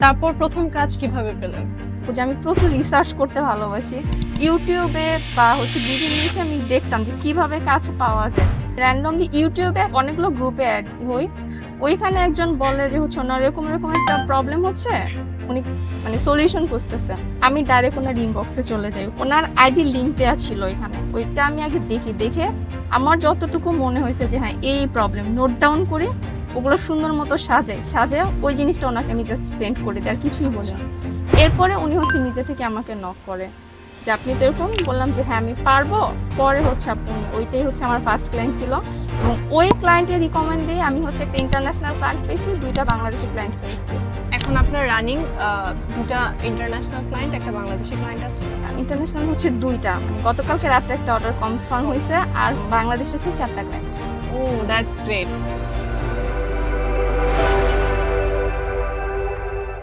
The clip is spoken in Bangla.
তারপর প্রথম কাজ কিভাবে পেলেন? যে আমি প্রচুর রিসার্চ করতে ভালোবাসি। ইউটিউবে বা বিভিন্ন জিনিসে আমি দেখতাম যে কিভাবে কাজ পাওয়া যায়। র‍্যান্ডমলি ইউটিউবে অনেকগুলো গ্রুপে অ্যাড হই। ওইখানে একজন বলে যে ওনার এরকম একটা প্রবলেম হচ্ছে। উনি সলিউশন খুঁজতেছে। আমি ডাইরেক্ট ওনার ইনবক্সে চলে যাই। ওনার আইডি লিংক দেয়া ছিল এখানে। ওইটা আমি আগে দেখে আমার যতটুকু মনে হয়েছে যে হ্যাঁ এই প্রবলেম নোট ডাউন করে ওগুলো সুন্দর মতো সাজায় ওই জিনিসটা ওনাকে আমি জাস্ট সেন্ড করে দিই, আর কিছুই বলি না। এরপরে উনি নিজে থেকে আমাকে নক করে যে আপনি তো এরকম, বললাম যে হ্যাঁ আমি পারবো। পরে আপনি ওইটাই আমার ফার্স্ট ক্লায়েন্ট ছিল, এবং ওই ক্লায়েন্টের রিকমেন্ড দিয়ে আমি একটা ইন্টারন্যাশনাল ক্লায়েন্ট পেয়েছি, 2টা বাংলাদেশি ক্লায়েন্ট পেয়েছি। এখন আপনার রানিং 2টা ইন্টারন্যাশনাল ক্লায়েন্ট, একটা বাংলাদেশি ক্লায়েন্ট আছে। ইন্টারন্যাশনাল 2টা, গতকালকে রাতে একটা অর্ডার কনফার্ম হয়েছে, আর বাংলাদেশ 4টা ক্লায়েন্ট। O that's great.